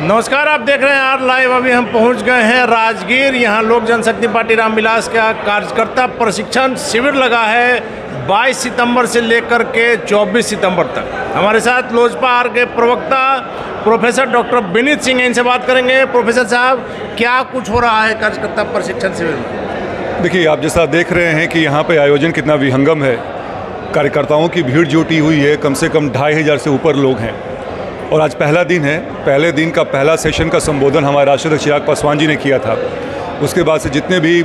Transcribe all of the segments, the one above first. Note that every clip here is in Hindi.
नमस्कार, आप देख रहे हैं आर लाइव। अभी हम पहुंच गए हैं राजगीर। यहां लोक जनशक्ति पार्टी रामविलास का कार्यकर्ता प्रशिक्षण शिविर लगा है 22 सितंबर से लेकर के 24 सितंबर तक। हमारे साथ लोजपा आर के प्रवक्ता प्रोफेसर डॉक्टर विनीत सिंह, इनसे बात करेंगे। प्रोफेसर साहब, क्या कुछ हो रहा है कार्यकर्ता प्रशिक्षण शिविर में? देखिए, आप जैसा देख रहे हैं कि यहाँ पे आयोजन कितना विहंगम है। कार्यकर्ताओं की भीड़ जुटी हुई है, कम से कम 2500 से ऊपर लोग हैं। और आज पहला दिन है। पहले दिन का पहला सेशन का संबोधन हमारे राष्ट्रीय अध्यक्ष चिराग पासवान जी ने किया था। उसके बाद से जितने भी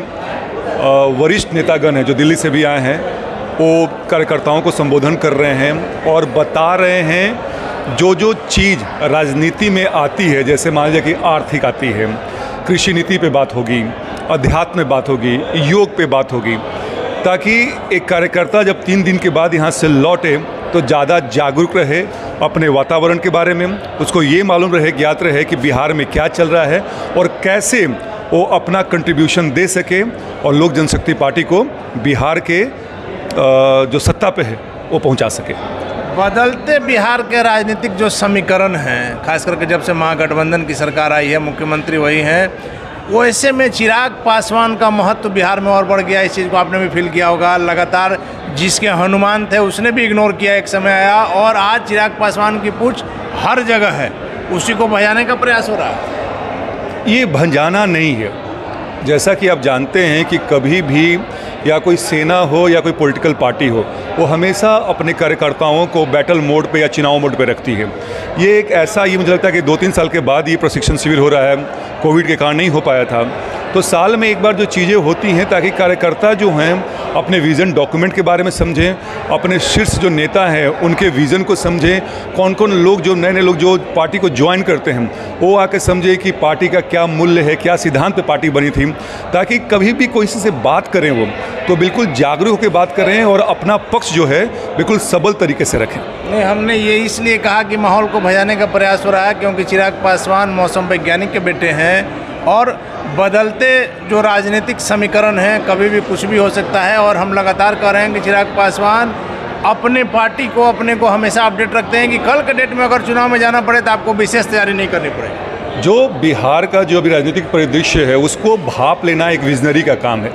वरिष्ठ नेतागण हैं जो दिल्ली से भी आए हैं, वो कार्यकर्ताओं को संबोधन कर रहे हैं और बता रहे हैं जो जो चीज़ राजनीति में आती है। जैसे मान लीजिए कि आर्थिक आती है, कृषि नीति पे बात होगी, अध्यात्म में बात होगी, योग पे बात होगी, ताकि एक कार्यकर्ता जब 3 दिन के बाद यहाँ से लौटे तो ज़्यादा जागरूक रहे अपने वातावरण के बारे में। उसको ये मालूम रहे, ज्ञात रहे कि बिहार में क्या चल रहा है और कैसे वो अपना कंट्रीब्यूशन दे सके और लोक जनशक्ति पार्टी को बिहार के जो सत्ता पे है वो पहुंचा सके। बदलते बिहार के राजनीतिक जो समीकरण हैं, खास करके जब से महागठबंधन की सरकार आई है, मुख्यमंत्री वही हैं, वो ऐसे में चिराग पासवान का महत्व बिहार में और बढ़ गया। इस चीज़ को आपने भी फील किया होगा। लगातार जिसके हनुमान थे उसने भी इग्नोर किया, एक समय आया और आज चिराग पासवान की पूछ हर जगह है। उसी को भजाने का प्रयास हो रहा है। ये भंजाना नहीं है। जैसा कि आप जानते हैं कि कभी भी या कोई सेना हो या कोई पॉलिटिकल पार्टी हो, वो हमेशा अपने कार्यकर्ताओं को बैटल मोड पे या चुनाव मोड पे रखती है। ये एक ऐसा, ये मुझे लगता है कि 2-3 साल के बाद ये प्रशिक्षण शिविर हो रहा है। कोविड के कारण नहीं हो पाया था। तो साल में एक बार जो चीज़ें होती हैं ताकि कार्यकर्ता जो हैं अपने विज़न डॉक्यूमेंट के बारे में समझें, अपने शीर्ष जो नेता हैं उनके विज़न को समझें, कौन कौन लोग जो नए नए लोग जो पार्टी को ज्वाइन करते हैं वो आके समझें कि पार्टी का क्या मूल्य है, क्या सिद्धांत पे पार्टी बनी थी, ताकि कभी भी कोई से बात करें वो तो बिल्कुल जागरूक होकर बात करें और अपना पक्ष जो है बिल्कुल सबल तरीके से रखें। नहीं, हमने ये इसलिए कहा कि माहौल को भजाने का प्रयास हो रहा है क्योंकि चिराग पासवान मौसम वैज्ञानिक के बेटे हैं और बदलते जो राजनीतिक समीकरण हैं, कभी भी कुछ भी हो सकता है। और हम लगातार कह रहे हैं कि चिराग पासवान अपने पार्टी को, अपने को हमेशा अपडेट रखते हैं कि कल के डेट में अगर चुनाव में जाना पड़े तो आपको विशेष तैयारी नहीं करनी पड़ेगी। जो बिहार का जो अभी राजनीतिक परिदृश्य है उसको भाप लेना एक विजनरी का काम है।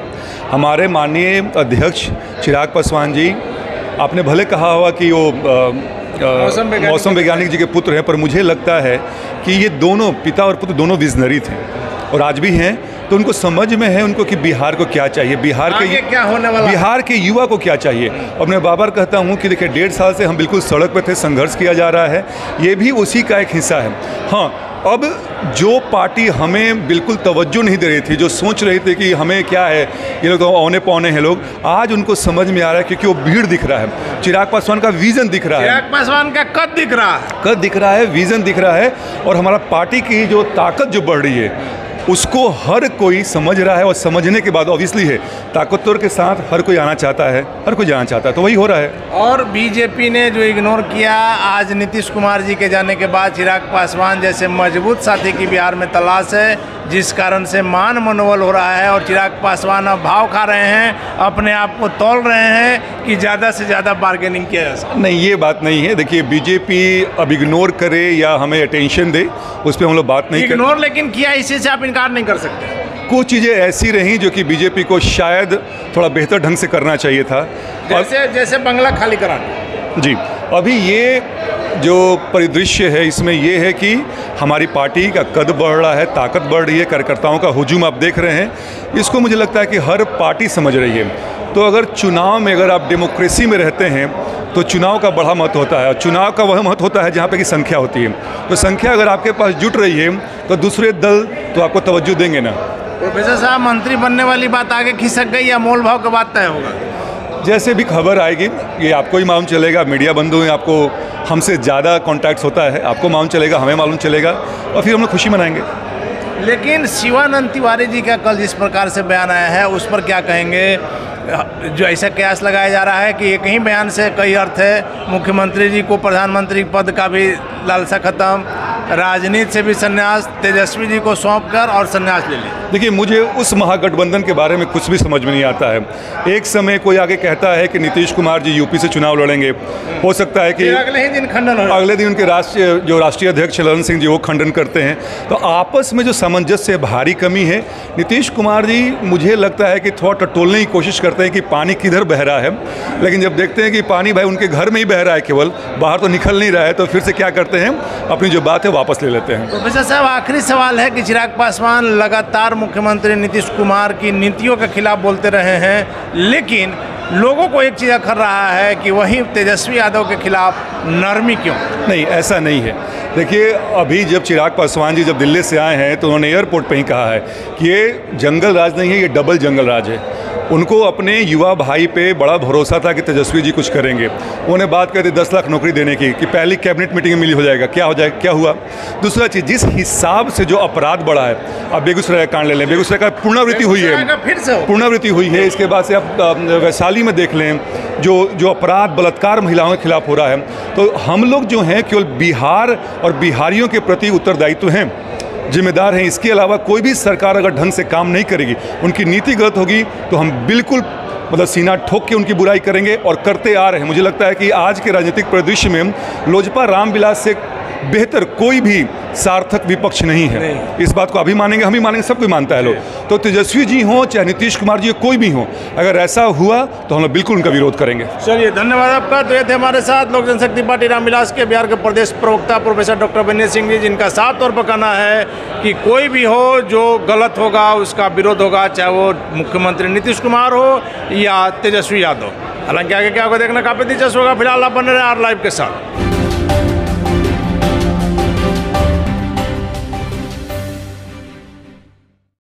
हमारे माननीय अध्यक्ष चिराग पासवान जी, आपने भले कहा होगा कि वो मौसम वैज्ञानिक जी के पुत्र हैं, पर मुझे लगता है कि ये दोनों पिता और पुत्र दोनों विजनरी थे और आज भी हैं। तो उनको समझ में है उनको कि बिहार को क्या चाहिए, बिहार के क्या होने वाला, बिहार के युवा को क्या चाहिए। और मैं बार-बार कहता हूँ कि देखिए 1.5 साल से हम बिल्कुल सड़क पे थे, संघर्ष किया जा रहा है, ये भी उसी का एक हिस्सा है। हाँ, अब जो पार्टी हमें बिल्कुल तवज्जो नहीं दे रही थी, जो सोच रही थी कि हमें क्या है, ये लोग तो औने पौने हैं लोग, आज उनको समझ में आ रहा है क्योंकि वो भीड़ दिख रहा है, चिराग पासवान का विजन दिख रहा है, चिराग पासवान का कद दिख रहा है, विजन दिख रहा है। और हमारा पार्टी की जो ताकत जो बढ़ रही है उसको हर कोई समझ रहा है और समझने के बाद ऑब्वियसली है ताकतवर के साथ हर कोई आना चाहता है, हर कोई जाना चाहता है, तो वही हो रहा है। और बीजेपी ने जो इग्नोर किया, आज नीतीश कुमार जी के जाने के बाद चिराग पासवान जैसे मजबूत साथी की बिहार में तलाश है, जिस कारण से मान मनोबल हो रहा है और चिराग पासवान अब भाव खा रहे हैं, अपने आप को तौल रहे हैं कि ज़्यादा से ज़्यादा बार्गेनिंग किया जा सकता। नहीं, ये बात नहीं है। देखिए, बीजेपी अब इग्नोर करे या हमें अटेंशन दे, उस पर हम लोग बात नहीं इग्नोर लेकिन किया, इसी से आप इनकार नहीं कर सकते। कुछ चीज़ें ऐसी रहीं जो कि बीजेपी को शायद थोड़ा बेहतर ढंग से करना चाहिए था, जैसे बंगला खाली कराना। जी, अभी ये जो परिदृश्य है इसमें ये है कि हमारी पार्टी का कद बढ़ रहा है, ताकत बढ़ रही है, कार्यकर्ताओं का हुजूम आप देख रहे हैं। इसको मुझे लगता है कि हर पार्टी समझ रही है। तो अगर चुनाव में, अगर आप डेमोक्रेसी में रहते हैं तो चुनाव का बड़ा महत्व होता है और चुनाव का वह महत्व होता है जहाँ पे कि संख्या होती है। तो संख्या अगर आपके पास जुट रही है तो दूसरे दल तो आपको तवज्जो देंगे ना। प्रोफेसर साहब, मंत्री बनने वाली बात आगे खिसक गई या मोल भाव का बात तय होगा? जैसे भी खबर आएगी ये आपको ही मालूम चलेगा। मीडिया बंधु हैं, आपको हमसे ज़्यादा कॉन्टैक्ट्स होता है, आपको मालूम चलेगा, हमें मालूम चलेगा और फिर हम लोग खुशी मनाएंगे। लेकिन शिवानंद तिवारी जी का कल जिस प्रकार से बयान आया है उस पर क्या कहेंगे? जो ऐसा कयास लगाया जा रहा है कि एक ही बयान से कई अर्थ है। मुख्यमंत्री जी को प्रधानमंत्री पद का भी लालसा खत्म, राजनीति से भी संन्यास, तेजस्वी जी को सौंप कर और संन्यास ले लिया। देखिए, मुझे उस महागठबंधन के बारे में कुछ भी समझ में नहीं आता है। एक समय कोई आगे कहता है कि नीतीश कुमार जी यूपी से चुनाव लड़ेंगे, हो सकता है कि अगले ही दिन खंडन हो, अगले दिन उनके राष्ट्रीय अध्यक्ष ललन सिंह जी वो खंडन करते हैं। तो आपस में जो सामंजस्य भारी कमी है। नीतीश कुमार जी मुझे लगता है कि थोड़ा टटोलने की कोशिश करते हैं कि पानी किधर बह रहा है, लेकिन जब देखते हैं कि पानी भाई उनके घर में ही बह रहा है, केवल बाहर तो निकल नहीं रहा है, तो फिर से क्या करते हैं, अपनी जो बात है वापस ले लेते हैं। प्रोफेसर साहब, आखिरी सवाल है कि चिराग पासवान लगातार मुख्यमंत्री नीतीश कुमार की नीतियों के खिलाफ बोलते रहे हैं, लेकिन लोगों को एक चीज़ अखर रहा है कि वहीं तेजस्वी यादव के खिलाफ नरमी क्यों? नहीं, ऐसा नहीं है। देखिए, अभी जब चिराग पासवान जी जब दिल्ली से आए हैं तो उन्होंने एयरपोर्ट पे ही कहा है कि ये जंगल राज नहीं है, ये डबल जंगल राज है। उनको अपने युवा भाई पे बड़ा भरोसा था कि तेजस्वी जी कुछ करेंगे। उन्हें बात करते 10 लाख नौकरी देने की कि पहली कैबिनेट मीटिंग में मिली हो जाएगा, क्या हो जाएगा, क्या हुआ? दूसरा चीज़, जिस हिसाब से जो अपराध बढ़ा है, अब बेगूसराय कांड ले लें, बेगूसराय का पुनरावृत्ति हुई है, फिर से पुनरावृत्ति हुई है। इसके बाद से आप वैशाली में देख लें, जो अपराध बलात्कार महिलाओं के खिलाफ हो रहा है। तो हम लोग जो हैं केवल बिहार और बिहारियों के प्रति उत्तरदायित्व हैं, जिम्मेदार हैं। इसके अलावा कोई भी सरकार अगर ढंग से काम नहीं करेगी, उनकी नीति गलत होगी, तो हम बिल्कुल सीना ठोक के उनकी बुराई करेंगे और करते आ रहे हैं। मुझे लगता है कि आज के राजनीतिक परिदृश्य में लोजपा रामविलास से बेहतर कोई भी सार्थक विपक्ष नहीं है। इस बात को अभी मानेंगे, हम ही मानेंगे, सब कोई मानता है लोग। तो तेजस्वी जी हों चाहे नीतीश कुमार जी, कोई भी हो, अगर ऐसा हुआ तो हम लोग बिल्कुल उनका विरोध करेंगे। चलिए, धन्यवाद आपका। तो ये थे हमारे साथ लोक जनशक्ति पार्टी रामविलास के बिहार के प्रदेश प्रवक्ता प्रोफेसर डॉक्टर विनय सिंह जी, जिनका साफ तौर पर कहना है कि कोई भी हो जो गलत होगा उसका विरोध होगा, चाहे वो मुख्यमंत्री नीतीश कुमार हो या तेजस्वी यादव। हालांकि आगे क्या होगा देखना काफ़ी दिलचस्प होगा। फिलहाल आप बने रहे आर लाइव के साथ।